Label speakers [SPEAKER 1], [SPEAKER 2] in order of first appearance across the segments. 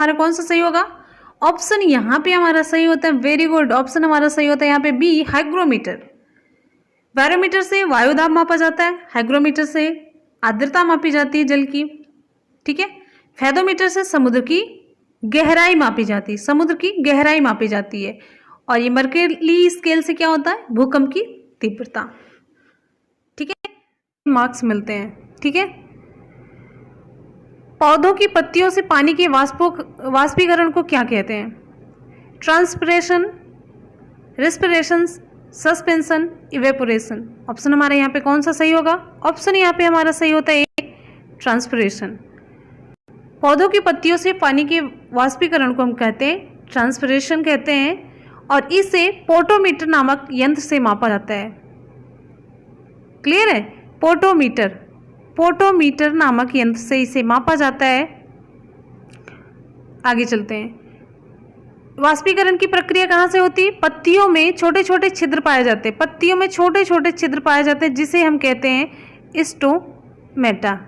[SPEAKER 1] हमारा कौन सा सही होगा? ऑप्शन यहाँ पे हमारा सही होता है, वेरी गुड, ऑप्शन हमारा सही होता है यहाँ पे बी, हाइग्रोमीटर। बैरोमीटर से वायु दाब मापा जाता है, हाइग्रोमीटर से आर्द्रता मापी जाती है जल की, ठीक है। फेदोमीटर से समुद्र की गहराई मापी जाती है, समुद्र की गहराई मापी जाती है। और ये मर्केली स्केल से क्या होता है? भूकंप की तीव्रता, ठीक है। मार्क्स मिलते हैं, ठीक है। पौधों की पत्तियों से पानी के वाष्पीकरण को क्या कहते हैं? Transpiration, respiration, suspension, evaporation. Option हमारा यहाँ पे कौन सा सही होगा? ऑप्शन यहाँ पे हमारा सही होता है ए, ट्रांसपिरेशन। पौधों की पत्तियों से पानी के वाष्पीकरण को हम कहते हैं ट्रांसपिरेशन कहते हैं, और इसे पोटोमीटर नामक यंत्र से मापा जाता है। क्लियर है? पोटोमीटर नामक यंत्र से इसे मापा जाता है। आगे चलते हैं। वाष्पीकरण की प्रक्रिया कहाँ से होती है? पत्तियों में छोटे छोटे छिद्र पाए जाते हैं, पत्तियों में छोटे छोटे छिद्र पाए जाते हैं, जिसे हम कहते हैं स्टोमेटा।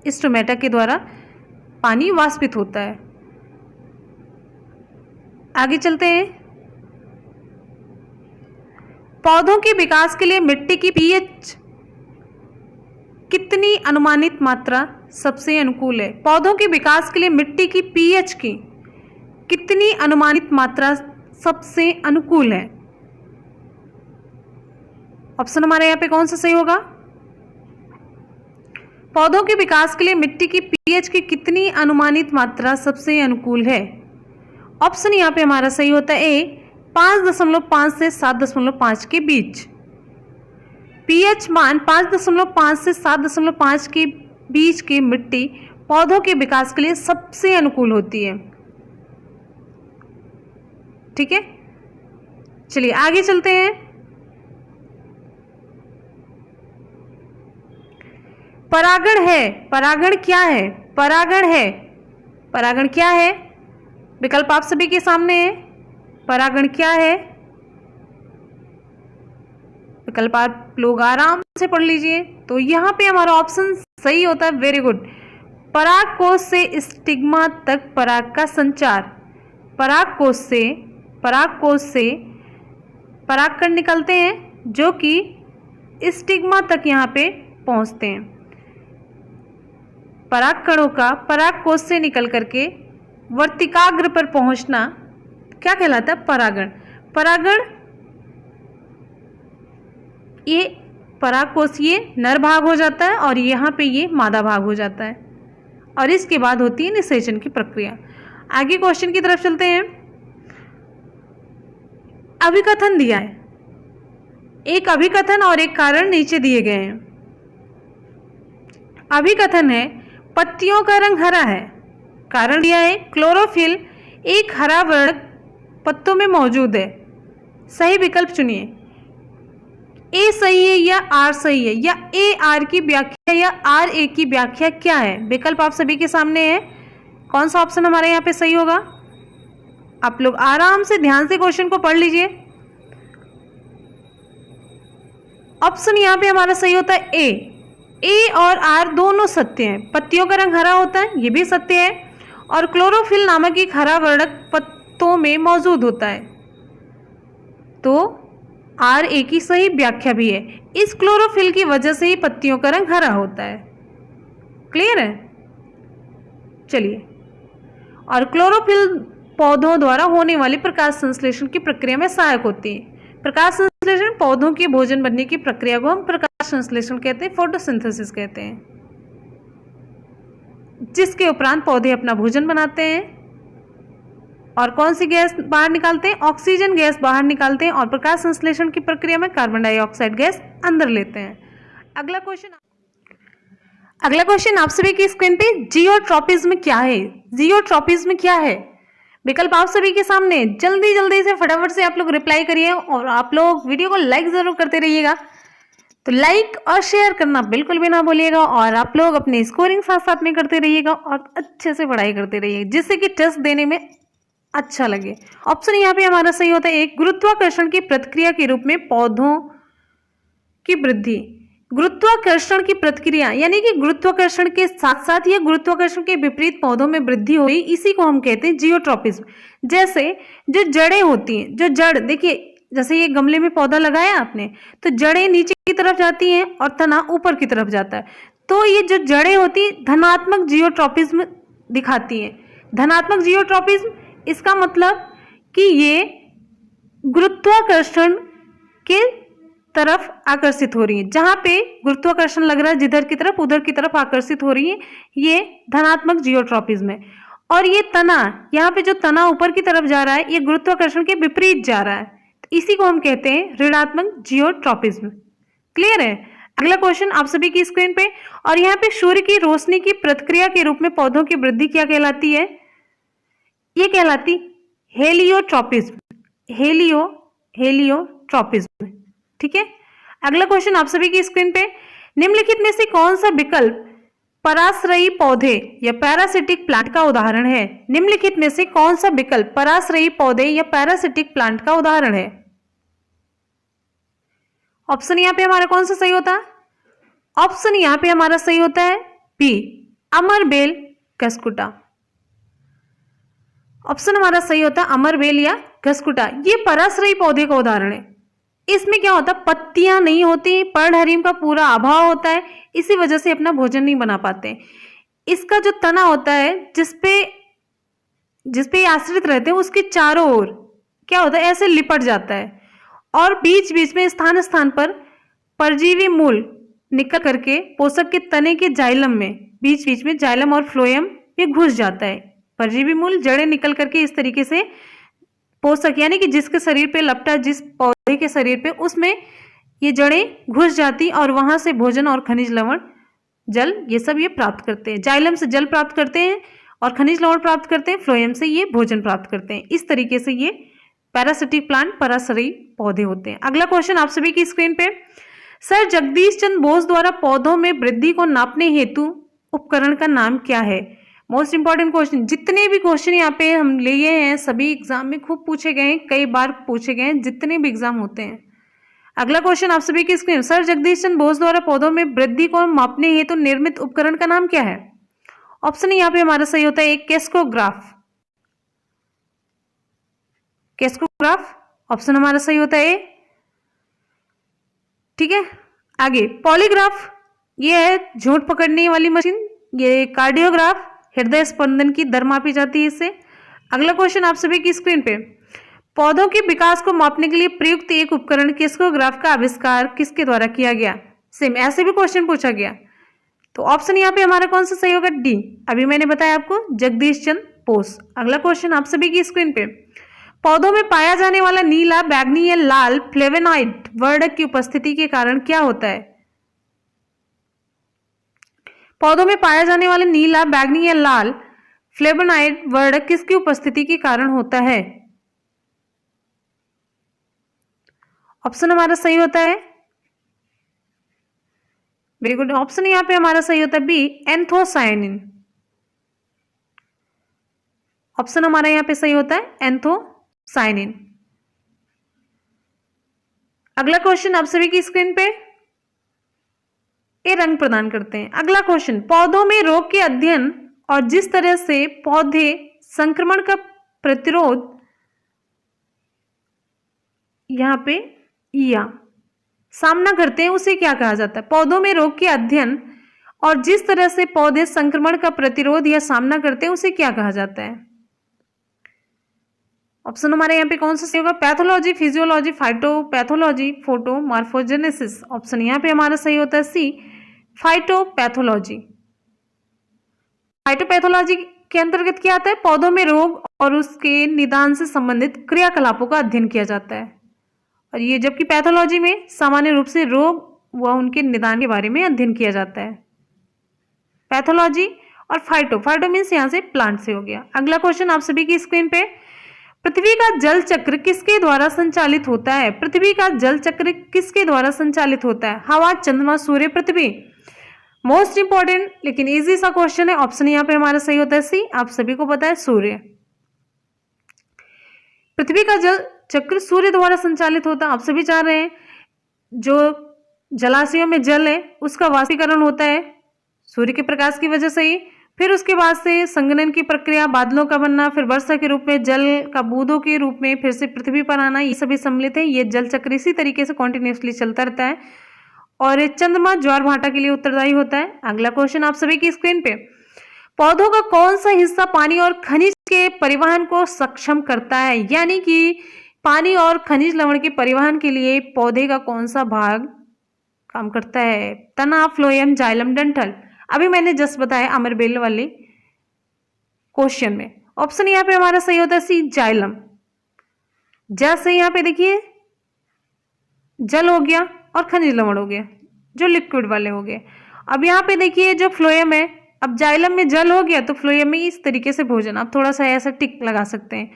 [SPEAKER 1] स्टोमेटा के द्वारा पानी वाष्पित होता है। आगे चलते हैं। पौधों के विकास के लिए मिट्टी की पीएच कितनी अनुमानित मात्रा सबसे अनुकूल है? पौधों के विकास के लिए मिट्टी की पीएच की कितनी अनुमानित मात्रा सबसे अनुकूल है? ऑप्शन हमारे यहाँ पे कौन सा सही होगा? पौधों के विकास के लिए मिट्टी की पीएच की कितनी अनुमानित मात्रा सबसे अनुकूल है? ऑप्शन यहाँ पे हमारा सही होता है ए, 5.5 से 7.5 के बीच। पीएच मान 5.5 से 7.5 के बीच की मिट्टी पौधों के विकास के लिए सबसे अनुकूल होती है, ठीक है। चलिए आगे चलते हैं। परागण है, परागण क्या है? परागण क्या है? विकल्प आप सभी के सामने है। परागण क्या है? विकल्प आप लोग आराम से पढ़ लीजिए। तो यहाँ पे हमारा ऑप्शन सही होता है, वेरी गुड। परागकोश से स्टिग्मा तक पराग का संचार। परागकोश से परागकण निकलते हैं जो कि स्टिग्मा तक यहाँ पे पहुँचते हैं। परागकणों का परागकोश से निकल करके वर्तिकाग्र पर पहुँचना क्या कहलाता है? परागण। ये परागकोश ये नर भाग हो जाता है और यहाँ पे ये मादा भाग हो जाता है, और इसके बाद होती है निषेचन की प्रक्रिया। आगे क्वेश्चन की तरफ चलते हैं। अभिकथन दिया है, एक अभिकथन और एक कारण नीचे दिए गए हैं। अभिकथन है पत्तियों का रंग हरा है। कारण दिया है क्लोरोफिल एक हरा वर्णक पत्तों में मौजूद है। सही विकल्प चुनिए। ए सही है या आर सही है, या ए आर की व्याख्या या आर ए की व्याख्या क्या है? विकल्प आप सभी के सामने है। कौन सा ऑप्शन हमारे यहाँ पे सही होगा? आप लोग आराम से ध्यान से क्वेश्चन को पढ़ लीजिए। ऑप्शन यहाँ पे हमारा सही होता है ए और आर दोनों सत्य हैं। पत्तियों का रंग हरा होता है, ये भी सत्य है, और क्लोरोफिल नामक एक हरा वर्णक पत्तों में मौजूद होता है, तो आर ए की सही व्याख्या भी है। इस क्लोरोफिल की वजह से ही पत्तियों का रंग हरा होता है। क्लियर है? चलिए, और क्लोरोफिल पौधों द्वारा होने वाली प्रकाश संश्लेषण की प्रक्रिया में सहायक होती है। प्रकाश संश्लेषण पौधों के भोजन बनने की प्रक्रिया को हम प्रकाश संश्लेषण कहते हैं, फोटोसिंथेसिस कहते हैं, जिसके उपरांत पौधे अपना भोजन बनाते हैं और कौन सी गैस बाहर निकालते हैं? ऑक्सीजन गैस बाहर निकालते हैं, और प्रकाश संश्लेषण की प्रक्रिया में कार्बन डाइऑक्साइड गैस अंदर लेते हैं। अगला क्वेश्चन आप सभी की स्क्रीन पे, जियोट्रॉपिज्म क्या है? जियोट्रॉपिज्म क्या है? विकल्प आप सभी के सामने। जल्दी से फटाफट से आप लोग रिप्लाई करिए, और आप लोग वीडियो को लाइक जरूर करते रहिएगा। तो लाइक और शेयर करना बिल्कुल भी ना भूलिएगा, और आप लोग अपनी स्कोरिंग साथ साथ में करते रहिएगा और अच्छे से पढ़ाई करते रहिएगा, जिससे कि टेस्ट देने में अच्छा लगे। ऑप्शन यहाँ पे हमारा सही होता है एक, गुरुत्वाकर्षण की प्रतिक्रिया के रूप में पौधों की वृद्धि। गुरुत्वाकर्षण की प्रतिक्रिया, यानी कि गुरुत्वाकर्षण के साथ साथ या गुरुत्वाकर्षण के विपरीत पौधों में वृद्धि हो रही, इसी को हम कहते हैं जियोट्रॉपिज्म। जैसे जो जड़ें होती हैं, जो जड़ देखिए, जैसे ये गमले में पौधा लगाया आपने, तो जड़ें नीचे की तरफ जाती हैं और तना ऊपर की तरफ जाता है। तो ये जो जड़ें होती हैं धनात्मक जियोट्रॉपिज्म दिखाती हैं। धनात्मक जियोट्रॉपिज्म, इसका मतलब कि ये गुरुत्वाकर्षण के तरफ आकर्षित हो रही है। जहां पे गुरुत्वाकर्षण लग रहा है जिधर की तरफ, उधर की तरफ आकर्षित हो रही है, ये धनात्मक जियोट्रॉपिज्म है। और ये तना, यहाँ पे जो तना ऊपर की तरफ जा रहा है, ये गुरुत्वाकर्षण के विपरीत जा रहा है, तो इसी को हम कहते हैं ऋणात्मक जियोट्रॉपिज्म। क्लियर है? अगला क्वेश्चन आप सभी की स्क्रीन पे, और यहाँ पे सूर्य की रोशनी की प्रतिक्रिया के रूप में पौधों की वृद्धि क्या कहलाती है? ये कहलाती हेलियोट्रॉपिज्म। हेलियोट्रॉपिज्म, ठीक है। अगला क्वेश्चन आप सभी की स्क्रीन पे, निम्नलिखित में से कौन सा विकल्प पराश्रयी पौधे या पैरासिटिक प्लांट का उदाहरण है? निम्नलिखित में से कौन सा विकल्प पराश्रयी पौधे या पैरासिटिक प्लांट का उदाहरण है? ऑप्शन यहाँ पे हमारा कौन सा सही होता है? ऑप्शन यहाँ पे हमारा सही होता है बी, अमरबेल घसकुटा। ऑप्शन हमारा सही होता है अमरबेल या घसकुटा। ये पराश्रयी पौधे का उदाहरण है। इसमें क्या होता है, पत्तियां नहीं होती, पर्णहरिम का पूरा अभाव होता है, इसी वजह से अपना भोजन नहीं बना पाते। इसका जो तना होता है, जिसपे आश्रित रहते हैं, उसके चारों ओर क्या होता है, ऐसे लिपट जाता है, और बीच बीच में स्थान स्थान पर परजीवी मूल निकल करके पोषक के तने के जाइलम में, बीच बीच में जाइलम और फ्लोएम ये घुस जाता है। परजीवी मूल जड़ें निकल करके इस तरीके से पोषक, यानी कि जिसके शरीर पे लपटा, जिस पौधे के शरीर पे, उसमें ये जड़ें घुस जाती और वहां से भोजन और खनिज लवण, जल, ये सब ये प्राप्त करते हैं। जाइलम से जल प्राप्त करते हैं और खनिज लवण प्राप्त करते हैं, फ्लोएम से ये भोजन प्राप्त करते हैं। इस तरीके से ये पैरासिटिक प्लांट, पराश्रयी पौधे होते हैं। अगला क्वेश्चन आप सभी की स्क्रीन पे, सर जगदीश चंद्र बोस द्वारा पौधों में वृद्धि को नापने हेतु उपकरण का नाम क्या है? Most important question. जितने भी क्वेश्चन यहाँ पे हम लिए हैं सभी एग्जाम में खूब पूछे गए हैं, कई बार पूछे गए हैं, जितने भी एग्जाम होते हैं। अगला क्वेश्चन आप सभी की स्क्रीन, सर जगदीश चंद्र बोस द्वारा पौधों में वृद्धि को मापने हेतु निर्मित उपकरण का नाम क्या है? ऑप्शन यहाँ पे हमारा सही होता है एक, केस्कोग्राफ। केस्कोग्राफ ऑप्शन हमारा सही होता है, ठीक है। आगे पॉलीग्राफ, ये है झोंट पकड़ने वाली मशीन। ये कार्डियोग्राफ, हृदय स्पंदन की दर मापी जाती है इससे। अगला क्वेश्चन आप सभी की स्क्रीन पे, पौधों के विकास को मापने के लिए प्रयुक्त एक उपकरण केस्कोग्राफ का आविष्कार किसके द्वारा किया गया? सेम ऐसे भी क्वेश्चन पूछा गया, तो ऑप्शन यहाँ पे हमारा कौन सा सही होगा? डी, अभी मैंने बताया आपको, जगदीश चंद्र बोस। अगला क्वेश्चन आप सभी की स्क्रीन पे, पौधों में पाया जाने वाला नीला, बैगनी या लाल फ्लेवोनॉइड वर्णक की उपस्थिति के कारण क्या होता है? पौधों में पाया जाने वाला नीला, बैगनी या लाल फ्लेवोनॉइड वर्णक किसकी उपस्थिति के कारण होता है? ऑप्शन हमारा सही होता है, वेरी गुड, ऑप्शन यहाँ पे हमारा सही होता है बी, एंथोसायनिन। ऑप्शन हमारा यहाँ पे सही होता है एंथोसायनिन। अगला क्वेश्चन आप सभी की स्क्रीन पे, ये रंग प्रदान करते हैं। अगला क्वेश्चन, पौधों में रोग के अध्ययन और जिस तरह से पौधे संक्रमण का प्रतिरोध, यहाँ पे या सामना करते हैं, उसे क्या कहा जाता है? पौधों में रोग के अध्ययन और जिस तरह से पौधे संक्रमण का प्रतिरोध या सामना करते हैं, उसे क्या कहा जाता है? ऑप्शन हमारे यहाँ पे कौन सा सही होगा? Pathology, physiology, phytopathology, photomorphogenesis. Option यहाँ पे हमारा सही होता है सी, फाइटोपैथोलॉजी। फाइटोपैथोलॉजी के अंतर्गत क्या आता है? पौधों में रोग और उसके निदान से संबंधित क्रियाकलापों का अध्ययन किया जाता है, और ये जबकि पैथोलॉजी में सामान्य रूप से रोग व उनके निदान के बारे में अध्ययन किया जाता है। पैथोलॉजी और फाइटो मीन्स यहाँ से प्लांट से हो गया। अगला क्वेश्चन आप सभी की स्क्रीन पे, पृथ्वी का जल चक्र किसके द्वारा संचालित होता है? पृथ्वी का जल चक्र किसके द्वारा संचालित होता है? हवा, चंद्रमा, सूर्य, पृथ्वी। मोस्ट इंपॉर्टेंट लेकिन इजी सा क्वेश्चन है। ऑप्शन यहाँ पे हमारा सही होता है सी, आप सभी को पता है सूर्य। पृथ्वी का जल चक्र सूर्य द्वारा संचालित होता है। आप सभी जान रहे हैं, जो जलाशयों में जल है उसका वाष्पीकरण होता है सूर्य के प्रकाश की वजह से ही। फिर उसके बाद से संघनन की प्रक्रिया, बादलों का बनना, फिर वर्षा के रूप में जल का बूंदों के रूप में फिर से पृथ्वी पर आना, ये सभी सम्मिलित है। ये जल चक्र इसी तरीके से कॉन्टिन्यूसली चलता रहता है और चंद्रमा ज्वार भाटा के लिए उत्तरदायी होता है। अगला क्वेश्चन आप सभी की स्क्रीन पे, पौधों का कौन सा हिस्सा पानी और खनिज के परिवहन को सक्षम करता है? यानी कि पानी और खनिज लवण के परिवहन के लिए पौधे का कौन सा भाग काम करता है? तना, फ्लोएम, जाइलम, डंठल। अभी मैंने जस्ट बताया अमरबेल वाले क्वेश्चन में। ऑप्शन यहाँ पे हमारा सही होता है सी, जाइलम। जैसे यहाँ पे देखिए जल हो गया और खनिज लवण हो गया जो लिक्विड वाले हो गए। अब यहाँ पे देखिए जो फ्लोएम है, अब जाइलम में जल हो गया तो फ्लोएम में इस तरीके से भोजन, आप थोड़ा सा ऐसा टिक लगा सकते हैं।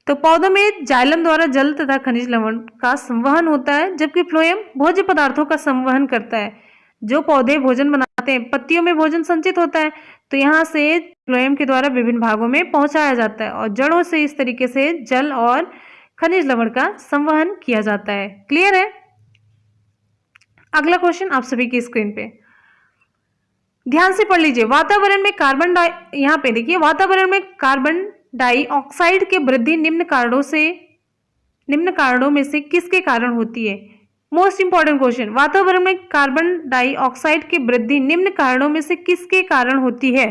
[SPEAKER 1] तो पौधों में जाइलम द्वारा जल तथा खनिज लवण का संवहन होता है, जबकि फ्लोएम भोज्य पदार्थों का संवहन करता है। जो पौधे भोजन बनाते हैं, पत्तियों में भोजन संचित होता है तो यहाँ से फ्लोएम के द्वारा विभिन्न भागों में पहुंचाया जाता है और जड़ों से इस तरीके से जल और खनिज लवण का संवहन किया जाता है। क्लियर है? अगला क्वेश्चन आप सभी की स्क्रीन पे ध्यान से पढ़ लीजिए। वातावरण में यहाँ पे देखिए, वातावरण में कार्बन डाइऑक्साइड की वृद्धि निम्न कारणों में से किसके कारण होती है? मोस्ट इंपॉर्टेंट क्वेश्चन, वातावरण में कार्बन डाइऑक्साइड की वृद्धि निम्न कारणों में से किसके कारण होती है?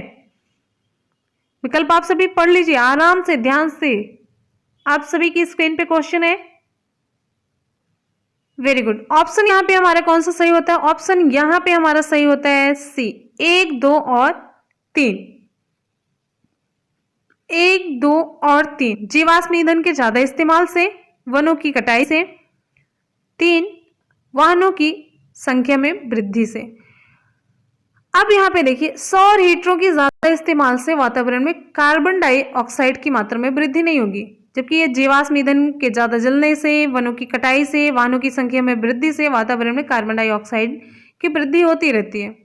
[SPEAKER 1] विकल्प आप सभी पढ़ लीजिए आराम से, ध्यान से। आप सभी की स्क्रीन पे क्वेश्चन है। Very good. ऑप्शन यहाँ पे हमारा कौन सा सही होता है? ऑप्शन यहाँ पे हमारा सही होता है सी, 1, 2 और 3। 1, 2 और 3 जीवाश्म ईंधन के ज्यादा इस्तेमाल से, वनों की कटाई से, 3 वाहनों की संख्या में वृद्धि से। अब यहाँ पे देखिए सौर हीटरों की ज्यादा इस्तेमाल से वातावरण में कार्बन डाइऑक्साइड की मात्रा में वृद्धि नहीं होगी, जबकि ये जीवाश्म ईंधन के ज्यादा जलने से, वनों की कटाई से, वाहनों की संख्या में वृद्धि से वातावरण में कार्बन डाइऑक्साइड की वृद्धि होती रहती है।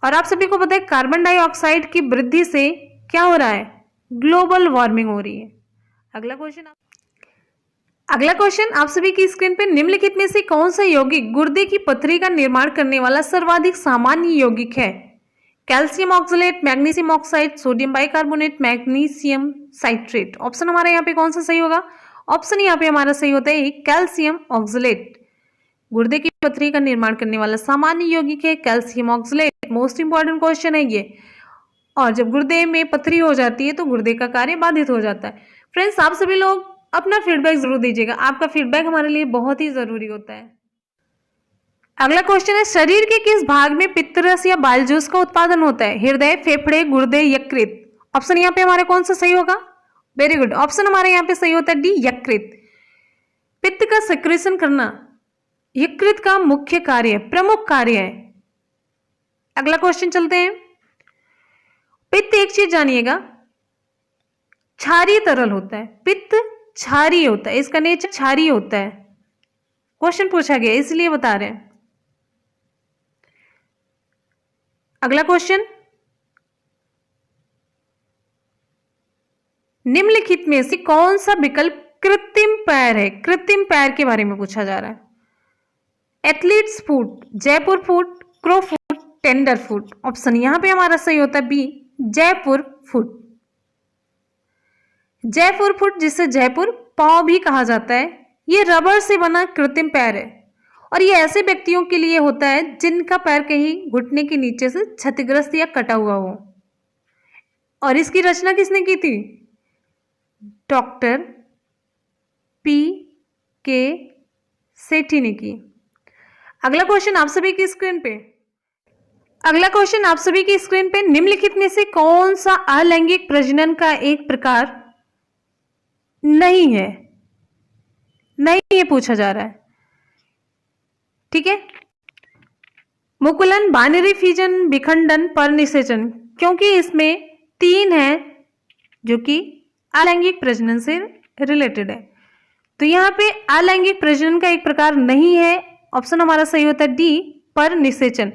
[SPEAKER 1] और आप सभी को पता है कार्बन डाइऑक्साइड की वृद्धि से क्या हो रहा है? ग्लोबल वार्मिंग हो रही है। अगला क्वेश्चन आप सभी की स्क्रीन पे, निम्नलिखित में से कौन सा यौगिक गुर्दे की पथरी का निर्माण करने वाला सर्वाधिक सामान्य यौगिक है? Calcium oxalate, magnesium oxide, sodium bicarbonate, magnesium citrate. Option हमारा यहाँ पे कौन सा सही होगा? ऑप्शन यहाँ पे हमारा सही होता है कैल्शियम ऑक्सलेट। गुर्दे की पथरी का निर्माण करने वाला सामान्य यौगिक है calcium oxalate. Most important question है ये। और जब गुर्दे में पथरी हो जाती है तो गुर्दे का कार्य बाधित हो जाता है। फ्रेंड्स, आप सभी लोग अपना फीडबैक जरूर दीजिएगा, आपका फीडबैक हमारे लिए बहुत ही जरूरी होता है। अगला क्वेश्चन है, शरीर के किस भाग में पित्तरस या बाइल जूस का उत्पादन होता है? हृदय, फेफड़े, गुर्दे, यकृत। ऑप्शन यहाँ पे हमारा कौन सा सही होगा? Very good. ऑप्शन हमारे यहाँ पे सही होता है डी, यकृत। पित्त का सेक्रेशन करना यकृत का मुख्य कार्य, प्रमुख कार्य है। अगला क्वेश्चन चलते हैं। पित्त, एक चीज जानिएगा, क्षारीय तरल होता है। पित्त क्षारीय होता है, इसका नेचर क्षारीय होता है। क्वेश्चन पूछा गया इसलिए बता रहे हैं। अगला क्वेश्चन, निम्नलिखित में से कौन सा विकल्प कृत्रिम पैर है? कृत्रिम पैर के बारे में पूछा जा रहा है। Athlete's foot, Jaipur foot, crow foot, tender foot. Option यहां पे हमारा सही होता है B, Jaipur foot. Jaipur foot, जिसे जयपुर पांव भी कहा जाता है, ये रबर से बना कृत्रिम पैर है और ये ऐसे व्यक्तियों के लिए होता है जिनका पैर कहीं घुटने के नीचे से क्षतिग्रस्त या कटा हुआ हो। और इसकी रचना किसने की थी? Doctor P.K. सेठी ने की। अगला क्वेश्चन आप सभी की स्क्रीन पे, निम्नलिखित में से कौन सा अलैंगिक प्रजनन का एक प्रकार नहीं है? ये पूछा जा रहा है। ठीक है, मुकुलन, बाइनरी फिजन, विखंडन, परनिषेचन, क्योंकि इसमें 3 है जो कि अलैंगिक प्रजनन से रिलेटेड है, तो यहाँ पे अलैंगिक प्रजनन का एक प्रकार नहीं है। ऑप्शन हमारा सही होता है डी, परनिषेचन।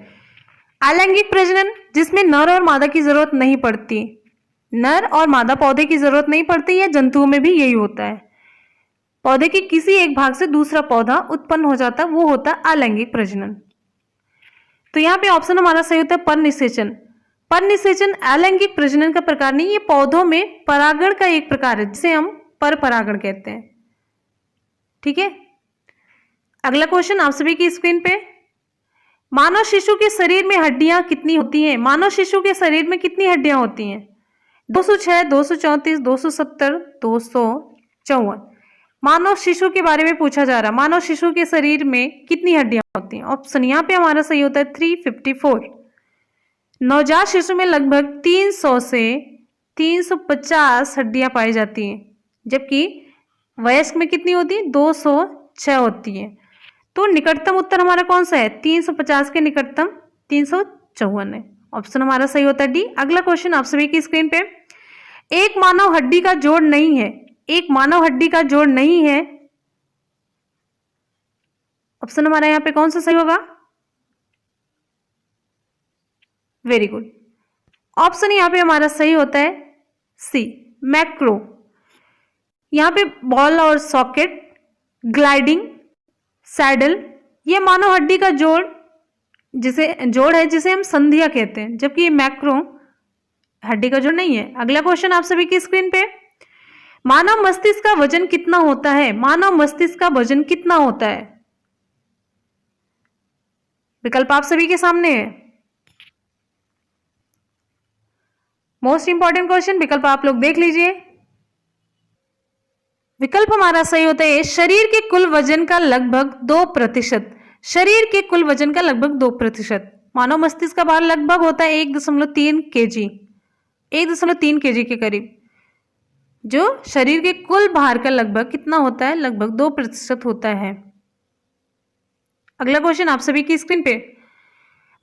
[SPEAKER 1] अलैंगिक प्रजनन जिसमें नर और मादा की जरूरत नहीं पड़ती, नर और मादा पौधे की जरूरत नहीं पड़ती, या जंतुओं में भी यही होता है। पौधे के किसी एक भाग से दूसरा पौधा उत्पन्न हो जाता है, वो होता है अलैंगिक प्रजनन। तो यहाँ पे ऑप्शन हमारा सही होता है परनिषेचन। परनिषेचन अलैंगिक प्रजनन का प्रकार नहीं, ये पौधों में परागण का एक प्रकार है जिसे हम परपरागण कहते हैं। ठीक है, अगला क्वेश्चन आप सभी की स्क्रीन पे, मानव शिशु के शरीर में हड्डियां कितनी होती हैं? मानव शिशु के शरीर में कितनी हड्डियां होती हैं? 206, 234, 270, 254। मानव शिशु के बारे में पूछा जा रहा है, मानव शिशु के शरीर में कितनी हड्डियां होती हैं? ऑप्शन यहाँ पे हमारा सही होता है 354। नवजात शिशु में लगभग 300 से 350 हड्डियां पाई जाती हैं, जबकि वयस्क में कितनी होती है? 206 होती है। तो निकटतम उत्तर हमारा कौन सा है? 350 के निकटतम 354 है। ऑप्शन हमारा सही होता है डी। अगला क्वेश्चन आप सभी की स्क्रीन पे, एक मानव हड्डी का जोड़ नहीं है, एक मानव हड्डी का जोड़ नहीं है, ऑप्शन हमारा यहां पे कौन सा सही होगा? वेरी गुड, ऑप्शन यहां पे हमारा सही होता है सी, मैक्रो। यहां पे बॉल और सॉकेट, ग्लाइडिंग, सैडल, ये मानव हड्डी का जोड़ है जिसे हम संधियां कहते हैं, जबकि ये मैक्रो हड्डी का जोड़ नहीं है। अगला क्वेश्चन आप सभी की स्क्रीन पे, मानव मस्तिष्क का वजन कितना होता है? मानव मस्तिष्क का वजन कितना होता है? विकल्प आप सभी के सामने है। मोस्ट इंपॉर्टेंट क्वेश्चन, विकल्प आप लोग देख लीजिए। विकल्प हमारा सही होता है शरीर के कुल वजन का लगभग 2%। शरीर के कुल वजन का लगभग 2%। मानव मस्तिष्क का भार लगभग होता है 1.3 kg, 1.3 kg के करीब, जो शरीर के कुल भार का लगभग कितना होता है? लगभग 2% होता है। अगला क्वेश्चन आप सभी की स्क्रीन पे,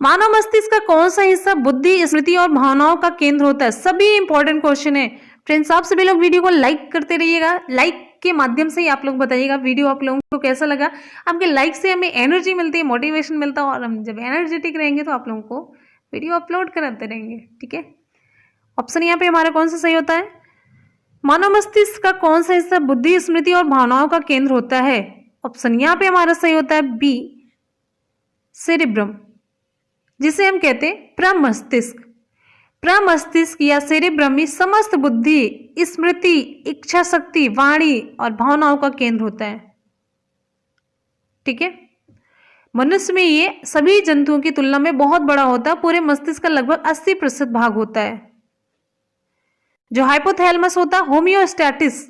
[SPEAKER 1] मानव मस्तिष्क का कौन सा हिस्सा बुद्धि, स्मृति और भावनाओं का केंद्र होता है? सभी इंपॉर्टेंट क्वेश्चन है फ्रेंड्स। आप सभी लोग वीडियो को लाइक करते रहिएगा, लाइक के माध्यम से ही आप लोग बताइएगा वीडियो आप लोगों को कैसा लगा। आपके लाइक से हमें एनर्जी मिलती है, मोटिवेशन मिलता है, और हम जब एनर्जेटिक रहेंगे तो आप लोगों को वीडियो अपलोड कराते रहेंगे। ठीक है, ऑप्शन यहाँ पे हमारा कौन सा सही होता है? मानव मस्तिष्क का कौन सा हिस्सा बुद्धि, स्मृति और भावनाओं का केंद्र होता है? ऑप्शन यहाँ पे हमारा सही होता है बी, सेरेब्रम, जिसे हम कहते हैं प्रमस्तिष्क। प्रमस्तिष्क या सेरेब्रम में समस्त बुद्धि, स्मृति, इच्छा शक्ति, वाणी और भावनाओं का केंद्र होता है। ठीक है, मनुष्य में ये सभी जंतुओं की तुलना में बहुत बड़ा होता है, पूरे मस्तिष्क का लगभग 80% भाग होता है। जो हाइपोथैलेमस होता है होमियोस्टैटिस,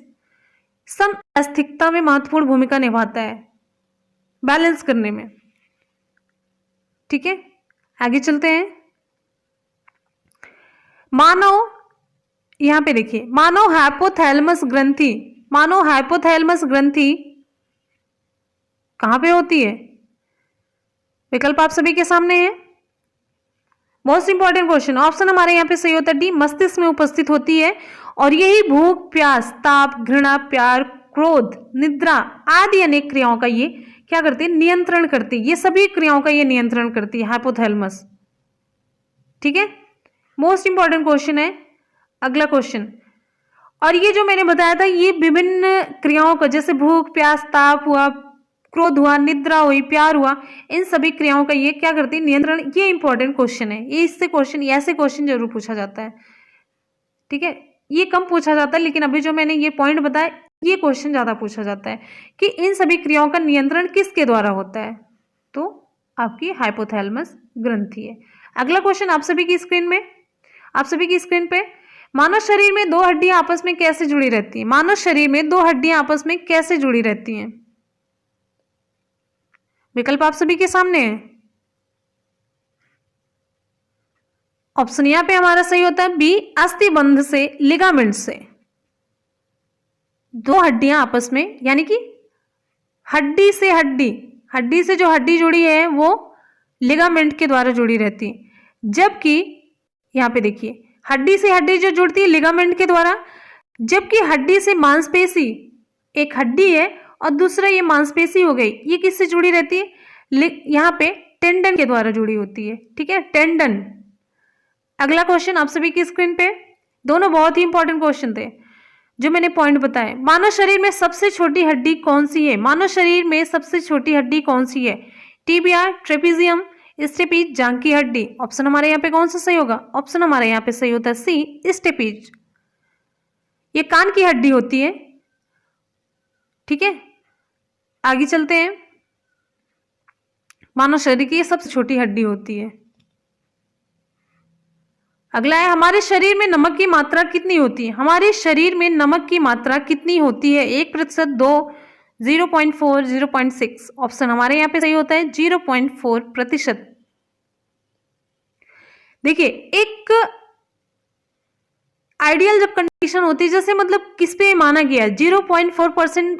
[SPEAKER 1] समअस्थिकता में महत्वपूर्ण भूमिका निभाता है, बैलेंस करने में। ठीक है, आगे चलते हैं। मानव, यहां पे देखिए, मानव हाइपोथैलेमस ग्रंथि, मानव हाइपोथैलेमस ग्रंथि कहां पे होती है? विकल्प आप सभी के सामने है। मोस्ट इंपॉर्टेंट क्वेश्चन, ऑप्शन हमारे यहाँ पे सही होता है डी, मस्तिष्क में उपस्थित होती है, और यही भूख, प्यास, ताप, घृणा, प्यार, क्रोध, निद्रा आदि अनेक क्रियाओं का ये क्या करती है? नियंत्रण करती है। ये सभी क्रियाओं का ये नियंत्रण करती है हाइपोथैलेमस। ठीक है, मोस्ट इंपॉर्टेंट क्वेश्चन है अगला क्वेश्चन। और ये जो मैंने बताया था, ये विभिन्न क्रियाओं का, जैसे भूख, प्यास, ताप हुआ, क्रोध हुआ, निद्रा हुई, प्यार हुआ, इन सभी क्रियाओं का ये क्या करती है? नियंत्रण। ये इंपॉर्टेंट क्वेश्चन है, ये इससे क्वेश्चन, ऐसे क्वेश्चन जरूर पूछा जाता है। ठीक है, ये कम पूछा जाता है, लेकिन अभी जो मैंने ये पॉइंट बताया, ये क्वेश्चन ज्यादा पूछा जाता है कि इन सभी क्रियाओं का नियंत्रण किसके द्वारा होता है? तो आपकी हाइपोथैलेमस ग्रंथि है। अगला क्वेश्चन आप सभी की स्क्रीन में, आप सभी की स्क्रीन पे, मानव शरीर में दो हड्डियां आपस में कैसे जुड़ी रहती हैं? मानव शरीर में दो हड्डियां आपस में कैसे जुड़ी रहती हैं? विकल्प आप सभी के सामने है। ऑप्शन यहां पे हमारा सही होता है बी, अस्थिबंध से, लिगामेंट से। दो हड्डियां आपस में, यानी कि हड्डी से हड्डी, हड्डी से जो हड्डी जुड़ी है वो लिगामेंट के द्वारा जुड़ी रहती है, जबकि यहां पे देखिए, हड्डी से हड्डी जो जुड़ती है लिगामेंट के द्वारा, जबकि हड्डी से मांसपेशी, एक हड्डी है और दूसरा ये मांसपेशी हो गई, ये किससे जुड़ी रहती है? यहाँ पे टेंडन के द्वारा जुड़ी होती है। ठीक है, टेंडन। अगला क्वेश्चन आप सभी की स्क्रीन पे, दोनों बहुत ही इंपॉर्टेंट क्वेश्चन थे। जो मैंने पॉइंट बताए। मानव शरीर में सबसे छोटी हड्डी कौन सी है? मानव शरीर में सबसे छोटी हड्डी कौन सी है? टिबिया, ट्रेपीजियम, स्टेपीज, जांघ की हड्डी। ऑप्शन हमारे यहाँ पे कौन सा सही होगा? ऑप्शन हमारे यहाँ पे सही होता है सी, स्टेपीज। ये कान की हड्डी होती है। ठीक है, आगे चलते हैं। मानव शरीर की ये सबसे छोटी हड्डी होती है। अगला है, हमारे शरीर में नमक की मात्रा कितनी होती है? हमारे शरीर में नमक की मात्रा कितनी होती है? 1%, 2, 0.4, 0.6। ऑप्शन हमारे यहाँ पे सही होता है 0.4%। देखिए, एक आइडियल जब कंडीशन होती है, जैसे मतलब किस पे माना गया है 0.4%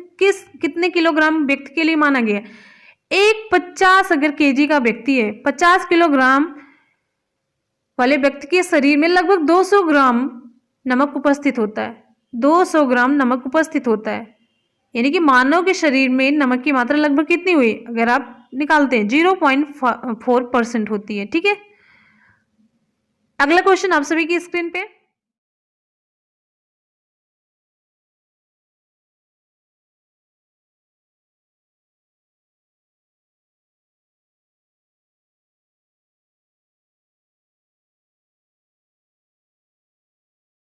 [SPEAKER 1] कितने किलोग्राम व्यक्ति के लिए माना गया है? एक 50 अगर केजी का व्यक्ति है, 50 किलोग्राम वाले व्यक्ति के शरीर में लगभग 200 ग्राम नमक उपस्थित होता है। 200 ग्राम नमक उपस्थित होता है, यानी कि मानव के शरीर में नमक की मात्रा लगभग कितनी हुई? अगर आप निकालते हैं 0.4% होती है। ठीक है, अगला क्वेश्चन आप सभी की स्क्रीन पे।